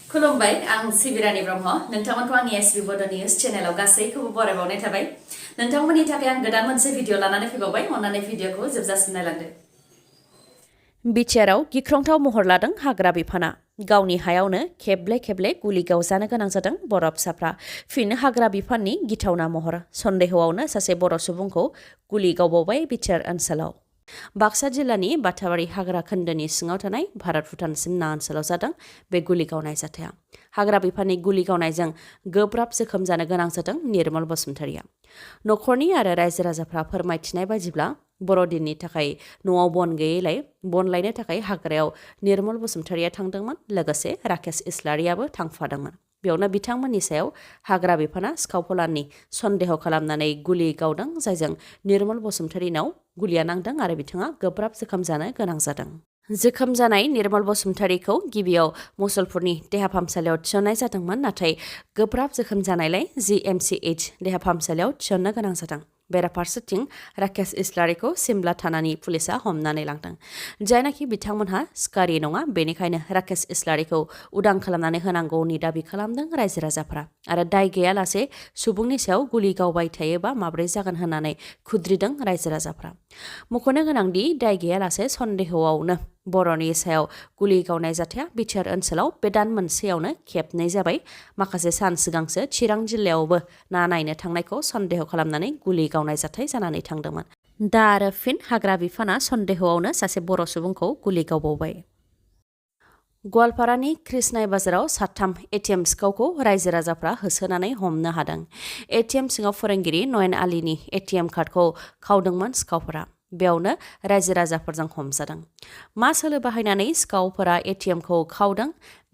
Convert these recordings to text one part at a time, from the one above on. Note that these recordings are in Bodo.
खुलुमबाय आं सिबिरानि ब्रह्म नोंथांमोनखौ आंनि एसबि बड' निउज चेनेलाव गासैखौबो बरायबावनाय थाबाय नोंथांमोननि थाखाय आं गोदान मोनसे भिडिअ लानानै फैबावबाय अन्नानै भिडिअखौ जोबजासिम नायलांदो बिटिआरआव गिख्रंथाव महर लादों हाग्रा बिफाना गावनि हायावनो खेबले गुलि गावजानो गोनां जादों बर' फिसाफ्रा फिन हाग्रा बिफाननि गिथावना महर सन्देहआवनो सासे बर' सुबुंखौ गुलि गावबावबाय बिटिआर ओनसोलाव बाक्सा जिल्लानि बाथाबारि हाग्रा खोन्दोनि सिङाव थानाय भारत भुटान सिमना ओनसोलाव जादों बे गुलि गावनाय जाथाया हाग्रा बिफाननि गुलि गावनायजों गोब्राब जोखोम जानो गोनां जादों निर्मल बसुमतारिया नखरनि आरो रायजो राजाफ्रा फोरमायथिनाय बायदिब्ला बर'दिननि थाखाय न'आव बन गैयैलाय बन लायनो थाखाय हाग्रायाव निर्मल बसुमतारिया थांदोंमोन लोगोसे राकेश इस्लारियाबो थांफादोंमोन बेयावनो बिथांमोननि सायाव हाग्रा बिफाना सिखाव फलाननि सन्देह खालामनानै गुलि गावदों जायजों निर्मल बसुमतारिनाव गुलिया नांदों आरो बिथाङा गोब्राब जोखोम जानो गोनां जादों जोखोम जानाय निर्मल बसुमतारिखौ गिबियाव मुसलपुरनि देहा फाहामसालियाव थिसननाय जादोंमोन नाथाय गोब्राब जोखोम जानायलाय GMCH देहा फाहामसालियाव थिसननो गोनां जादों बेराफारसेथिं राकेश इस्लारिखौ सिमला थानानि पुलिसा हमनानै लांदों जायनाखि बिथांमोनहा सिखारि नङा बेनिखायनो राकेश इस्लारिखौ उदां खालामनानै होनांगौनि दाबि खालामदों रायजो राजाफ्रा आरो दाय गैयालासे सुबुंनि सायाव गुलि गावबाय थायोबा माब्रै जागोन होननानै खुद्रिदों रायजो राजाफ्रा मख'नो गोनांदि दाय गैयालासे सन्देहआवनो बर'नि सायाव गुलि गावनाय जाथाया बिटिआर ओनसोलाव बे दान मोनसेयावनो खेबनै जाबाय माखासे सान सिगांसो चिरां जिल्लायावबो ना नायनो थांनायखौ सन्देह खालामनानै गुलि गावनाय जाथाय जानानै थांदोंमोन दा आरो फिन हाग्रा बिफाना सन्देहआवनो सासे बर' सुबुंखौ गुलि गावबावबाय गवालपारानि कृष्णाय बाजाराव साथाम एटिएम सिखावखौ रायजो राजाफ्रा होसोनानै हमनो हादों एटिएम सिङाव फोरोंगिरि नयन आलीनि एटिएम कार्डखौ खावदोंमोन सिखावफोरा बेयावनो रायजो राजाफोरजों हमजादों मा सोलो बाहायनानै सिखावफोरा एटिएमखौ खावदों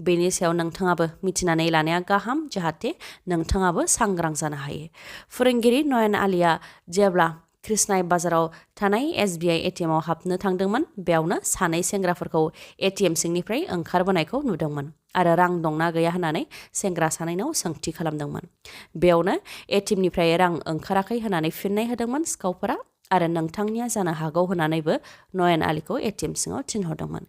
बेनि सायाव नोंथाङाबो मिथिनानै लानाया गाहाम जाहाथे नोंथाङाबो सांग्रां जानो हायो फोरोंगिरि नयन आलीया जेब्ला कृष्णाय बाजाराव थानाय SBI एटिएमआव हाबनो थांदोंमोन बेयावनो सानै सेंग्राफोरखौ एटिएम सिंनिफ्राय ओंखारबोनायखौ नुदोंमोन आरो रां दंना गैया होननानै सेंग्रा सानैनाव सोंथि खालामदोंमोन बेयावनो एटिएमनिफ्राय रां ओंखाराखै होननानै फिननाय होदोंमोन सिखावफोरा आरो नोंथांनिया जानो हागौ होननानैबो नयन आलीखौ एटिएम सिङाव थिनहरदोंमोन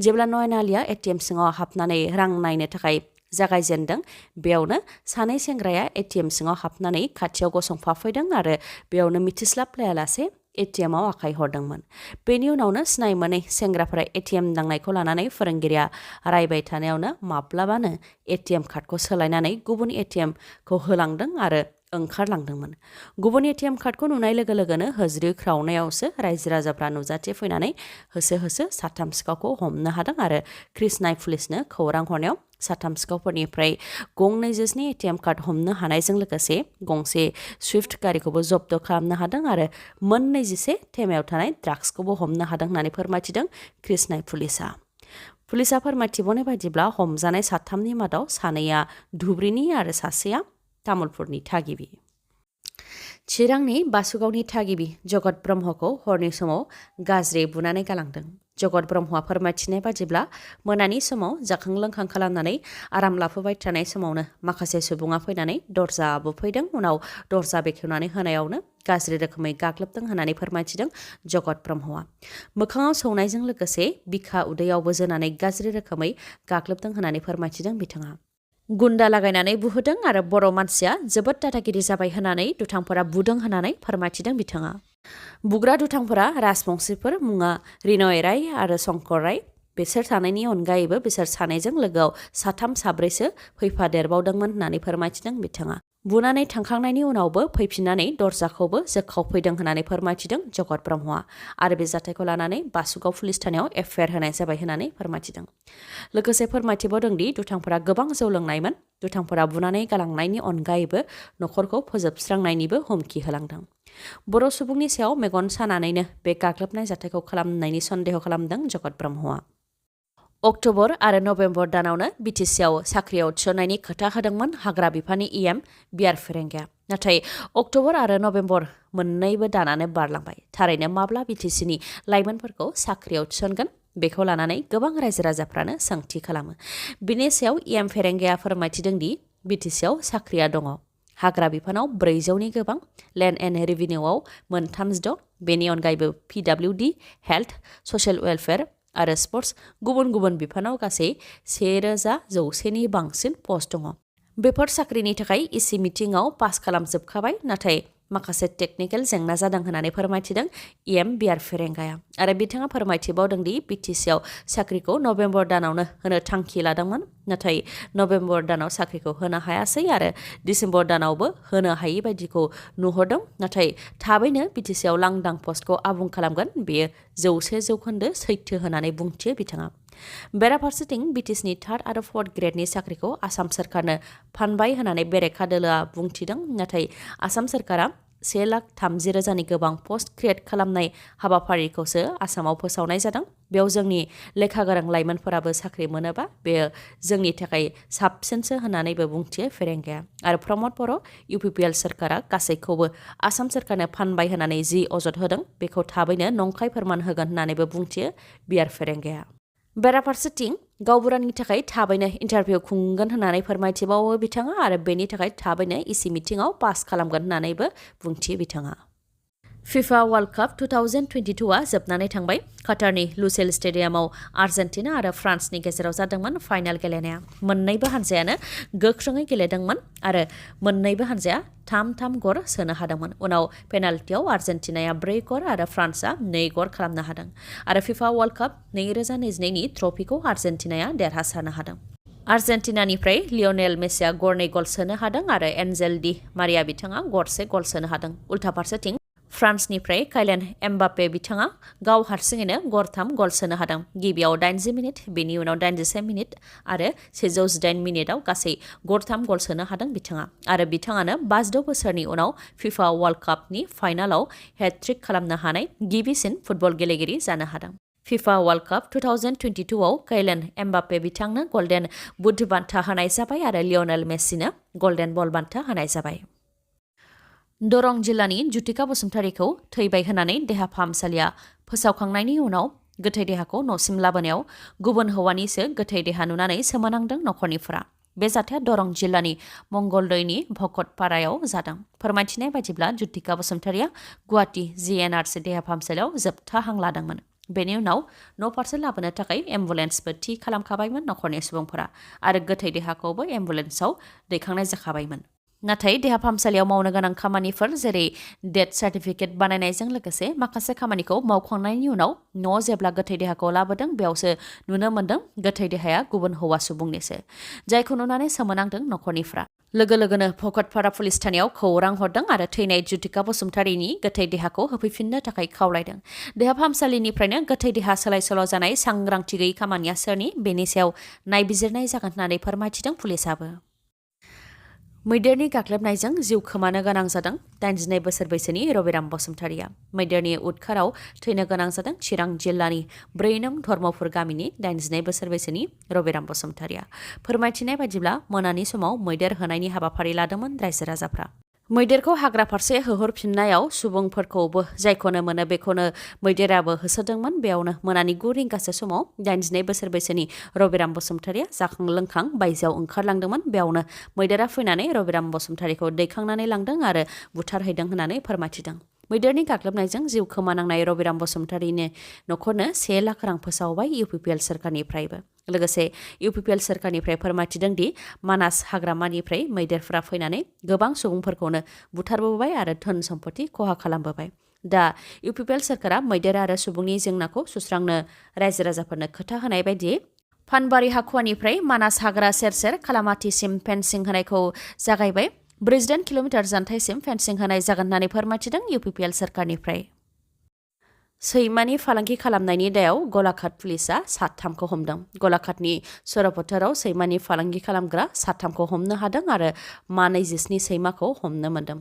जेब्ला नयन आलीया एटिएम सिङाव हाबनानै रां नायनो थाखाय जागायजेनदों बेयावनो सानै सेंग्राया एटिएम सिङाव हाबनानै खाथियाव गसंफाफैदों आरो बेयावनो मिथिस्लाबलायालासे एटिएमआव आखाइ हरदोंमोन बेनि उनावनो सिनाय मोनै सेंग्राफोरा एटिएम दांनायखौ लानानै फोरोंगिरिया रायबाय थानायावनो माब्लाबानो एटिएम कार्डखौ सोलायनानै गुबुन एटिएमखौ होलांदों आरो ओंखारलांदोंमोन गुबुन एटिएम कार्डखौ नुनाय लोगो लोगोनो होज्रिख्रावनायावसो रायजो राजाफ्रा नुजाथि फैनानै होसो साथाम सिखावखौ हमनो हादों आरो कृष्णाय पुलिसनो खौरां हरनायाव साथाम सिखावफोरनिफ्राय गंनै जिस्नि एटिएम कार्ड हमनो हानायजों लोगोसे गंसे सुइफ्ट गारिखौबो जब्द खालामनो हादों आरो मोन 26 थेमायाव थानाय ड्राग्सखौबो हमनो हादों होननानै फोरमायथिदों कृष्णाय पुलिसा फोरमायथिबावनाय बायदिब्ला हमजानाय साथामनि मादाव सानैया धुब्रीनि आरो सासेया तामुलपुरनि थागिबि चिरांनि बासुगावनि थागिबि जगत ब्रह्मखौ हरनि समाव गाज्रि बुनानै गालांदों जगत ब्रह्मआ फोरमायथिनाय बादिब्ला मोनानि समाव जाखां लोंखां खालामनानै आराम लाफुबाय थानाय समावनो माखासे सुबुङा फैनानै दरजा बुफैदों उनाव दरजा बेखेवनानै होनायावनो गाज्रि रोखोमै गाग्लोबदों होननानै फोरमायथिदों जगत ब्रह्मआ मोखाङाव सौनायजों लोगोसे बिखा उदैयावबो जोनानै गाज्रि रोखोमै गाग्लोबदों होननानै फोरमायथिदों बिथाङा गुन्दा लागायनानै बुहोदों आरो बर' मानसिया जोबोद दादागिरि जाबाय होननानै दुथांफोरा बुदों होननानै फोरमायथिदों बिथाङा बुग्रा दुथांफोरा राजबंशीफोर मुङा रिनय राय आरो शंकर राय बिसोर सानैनि अनगायैबो बिसोर सानैजों लोगोआव साथाम साब्रैसो फैफादेरबावदोंमोन होननानै फोरमायथिदों बिथाङा बुनानै थांखांनायनि उनावबो फैफिननानै दरजाखौबो जोखावफैदों होननानै फोरमायथिदों जगत ब्रह्मआ आरो बे जाथायखौ लानानै बासुगाव पुलिस थानायाव एफआइआर होनाय जाबाय होननानै फोरमायथिदों लोगोसे फोरमायथिबावदोंदि दुथांफोरा गोबां जौ लोंनायमोन दुथांफोरा बुनानै गालांनायनि अनगायैबो नखरखौ फोजोबस्रांनायनिबो हुमखि होलांदों बर' सुबुंनि सायाव मेगन सानानैनो बे गाग्लोबनाय जाथायखौ खालामनायनि सन्देह खालामदों जगत ब्रह्मआ अक्ट'बर आरो नभेम्बर दानावनो बिटिसिआव साख्रियाव थिसननायनि खोथा होदोंमोन हाग्रा बिफाननि EM बिआर फेरेंगाया नाथाय अक्ट'बर आरो नभेम्बर मोननैबो दानानो बारलांबाय थारैनो माब्ला बिटिसिनि लाइमोनफोरखौ साख्रियाव थिसनगोन बेखौ लानानै गोबां रायजो राजाफ्रानो सोंथि खालामो बिनि सायाव EM फेरेंगाया फोरमायथिदोंदि बिटिसिआव साख्रिया दङ हाग्रा बिफानाव 400नि गोबां लेन्ड एन्ड रेभिनिउआव 36 बेनि अनगायैबो PWD हेल्थ ससियेल वेलफेयार आरो स्पर्ट्स गुबुन गुबुन बिफानाव गासै 1,100नि बांसिन पस्ट दङ। बेफोर साख्रिनि थाखाय इसि मिटिंआव पास खालामजोबखाबाय, नाथाय माखासे टेकनिकेल जेंना जादों होननानै फोरमायथिदों बिआर फेरेंगाया। आरो बिथाङा फोरमायथिबावदों दि बिटिसिआव साख्रिखौ नभेम्बर दानावनो होनो थांखि लादोंमोन, नाथाय नभेम्बर दानाव साख्रिखौ होनो हायासै आरो डिसेम्बर दानावबो होनो हायि बायदिखौ नुहुरदों। नाथाय थाबैनो बिटिसिआव लांदां पस्टखौ आबुं खालामगोन, बेयो 100% सैथो होननानै बुंथियो बिथाङा। बेराफारसेथिं बिटिसिनि 3rd आरो 4th ग्रेडनि साख्रिखौ आसाम सरकारनो फानबाय होननानै बेरेखा दोलोआ बुंथिदों, नाथाय आसाम सरकारा 1,30,000नि गोबां पस्ट क्रिएट खालामनाय हाबाफारिखौसो आसामाव फोसावनाय जादों। बेयाव जोंनि लेखा गोरों लाइमोनफोराबो साख्रि मोनोबा बेयो जोंनि थाखाय साबसिनसो होननानैबो बुंथियो फेरेंगाया। आरो प्रमद बर' इउपिपिएल सरकारा गासैखौबो आसाम सरकारनो फानबाय होननानै जि अजद होदों बेखौ थाबैनो नंखाय फोरमान होगोन होननानैबो बुंथियो बिआर फेरेंगाया। बेराफारसेथिं गावबुरानि थाखाय थाबैनो इन्टारभिउ खुंगोन होननानै फोरमायथिबावो बिथाङा आरो बेनि थाखाय थाबैनो इसि मिटिंआव पास खालामगोन होननानैबो बुंथियो बिथाङा। फिफा वर्ल्ड काप 2022आ जोबनानै थांबाय। काटारनि लुसेल स्टेडियामाव आर्जेन्टिना आरो फ्रान्सनि गेजेराव जादोंमोन फाइनाल गेलेनाया। मोन्नैबो हानजायानो गोख्रोङै गेलेदोंमोन आरो मोन्नैबो हानजाया 3 गल सोनो हादोंमोन। उनाव पेनाल्टियाव आर्जेन्टिनाया 4 गल आरो फ्रान्सआ 2 गल खालामनो हादों आरो फिफा वर्ल्ड काप 2022नि ट्रफिखौ आर्जेन्टिनाया देरहासारनो हादों। आर्जेन्टिनानिफ्राय लियनेल मेसिया 2 गल सोनो हादों आरो एन्जेल डि मारिया बिथाङा 1 गल सोनो हादों। उल्था फारसेथिं फ्रान्सनिफ्राय काइलियान एम्बापे बिथाङा गाव हारसिङैनो 3 गल सोनो हादों। गिबियाव 80 मिनिट, बेनि उनाव 86 मिनिट आरो 108 मिनिटआव गासै 3 गल सोनो हादों बिथाङा। आरो बिथाङानो 52 बोसोरनि उनाव फिफा वर्ल्ड कापनि फाइनालाव हेट्रिक खालामनो हानाय गिबिसिन फुटबल गेलेगिरि जानो हादों। फिफा वर्ल्ड काप 2022आव काइलियान एम्बापे बिथांनो गल्डेन बुट बान्था होनाय जाबाय आरो लियनेल मेसिनो गल्डेन बल बान्था होनाय जाबाय। दरं जिल्लानि जुथिका बसुमतारीखौ थैबाय होननानै देहा फाहामसालिया फोसावखांनायनि उनाव गोथै देहाखौ न'सिम लाबोनायाव गुबुन हौवानिसो गोथै देहा नुनानै सोमोनांदों नखरनिफोरा। बे जाथाया दरं जिल्लानि मंगलदैनि भकतपारायाव जादों। फोरमायथिनाय बायदिब्ला जुथिका बसुमतारीया गुवाहाटी जिएनआरसि देहा फाहामसालियाव जोबथा हां लादोंमोन। बेनि उनाव न'फारसे लाबोनो थाखाय एम्बुलेन्सबो थि खालामखाबायमोन नखरनि सुबुंफोरा आरो गोथै देहाखौबो एम्बुलेन्सआव दैखांनाय जाखाबायमोन। नाथाय देहा फाहामसालियाव मावनो गोनां खामानिफोर जेरै डेथ सार्टिफिकेट बानायनायजों लोगोसे माखासे खामानिखौ मावखांनायनि उनाव न'आव जेब्ला गोथै देहाखौ लाबोदों बेयावसो नुनो मोन्दों गोथै देहाया गुबुन हौवा सुबुंनिसो, जायखौ नुनानै सोमोनांदों नखरनिफ्रा। लोगो लोगोनो भकतपारा पुलिस थानायाव खौरां हरदों आरो थैनाय जुथिका बसुमतारीनि गोथै देहाखौ होफैफिननो थाखाय खावलायदों। देहा फाहामसालिनिफ्रायनो गोथै देहा सोलाय सोल' जानाय सांग्रांथि गैयै खामानिया सोरनि, बेनि सायाव नायबिजिरनाय जागोन होननानै फोरमायथिदों पुलिसाबो। मैदेरनि गाग्लोबनायजों जिउ खोमानो गोनां जादों 82 बोसोर बैसोनि रबिराम बसुमतारीया। मैदेरनि उदखाराव थैनो गोनां जादों चिरां जिल्लानि 4 नं धर्मपुर गामिनि 82 बोसोर बैसोनि रबिराम बसुमतारीया। फोरमायथिनाय बायदिब्ला मोनानि समाव मैदेर होनायनि हाबाफारि लादोंमोन रायजो राजाफ्रा। मैदेरखौ हाग्रा फारसे होहरफिननायाव सुबुंफोरखौबो जायखौनो मोनो बेखौनो मैदेराबो होसोदोंमोन। बेयावनो मोनानि 9 रिंगासो समाव 82 बोसोर बैसोनि रबिराम बसुमतारीया जाखां लोंखां बायजोआव ओंखारलांदोंमन। बेयावनो मैदेरा फैनानै रबिराम बसुमतारीखौ दैखांनानै लांदों आरो बुथारहैदों होननानै फोरमायथिदों। मैदेरनि गाग्लोबनायजों जिउ खोमानांनाय रबिराम बसुमतारीनि न'खरनो 1 लाख रां फोसावबाय इउपिपिएल सरकारनिफ्रायबो। लोगोसे इउपिपिएल सरकारनिफ्राय फोरमायथिदों दि मानास हाग्रामानिफ्राय मैदेरफोरा फैनानै गोबां सुबुंफोरखौनो बुथारबोबाय आरो धोन सम्पति खहा खालामबोबाय। दा इउपिपिएल सरकारा मैदेर आरो सुबुंनि जेंनाखौ सुस्रांनो रायजो राजाफोरनो खोथा होनाय बायदियै फानबारि हाखुवानिफ्राय मानास हाग्रा सेर सेर खालामाथिसिम फेन्सिं होनायखौ जागायबाय। 48 किल'मिटार जानथाइसिम फेन्सिं होनाय जागोन होननानै फोरमायथिदों इउपिपिएल सरकारनिफ्राय। सैमानि फालांगि खालामनायनि दायाव गलाघाट पुलिसा 3खौ हमदों। गलाघाटनि सरपथाराव सैमानि फालांगि खालामग्रा 3खौ हमनो हादों आरो 27 सैमाखौ हमनो मोन्दों।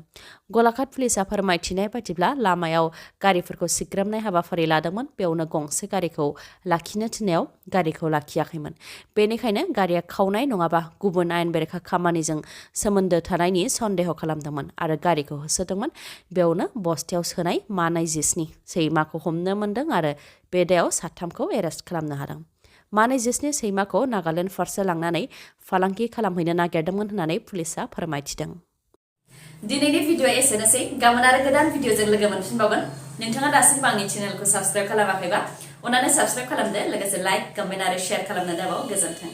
गलाघाट पुलिसा फोरमायथिनाय बायदिब्ला लामायाव गारिफोरखौ सिग्रोमनाय हाबाफारि लादोंमोन। बेयावनो गंसे गारिखौ लाखिनो थिननायाव गारिखौ लाखियाखैमोन। बेनिखायनो गारिया खावनाय नङाबा गुबुन आयेन बेरेखा खामानिजों सोमोन्दो थानायनि सन्देह खालामदोंमोन आरो गारिखौ होसोदोंमोन। बेयावनो बस्थायाव सोनाय 27 सैमाखौ हमनो मोन्दों आरो बे दायाव 3खौ एरेस्ट खालामनो हादों। 27 सैमाखौ नागालेण्ड फारसे लांनानै फालांगि खालामहैनो नागिरदोंमोन होननानै पुलिसा फोरमायथिदों। दिनैनि भिडिअ'आ एसेनोसै। गाबोन आरो गोदान भिडिअ'जों लोगो मोनफिनबावगोन। नोंथाङा दासिमबो आंनि चेनेलखौ साबस्क्राइब खालामाखैबा अन्नानै साबस्क्राइब खालामदो लोगोसे लाइक कमेन्ट आरो शेयार खालामनो दाबाव गोजोन्थों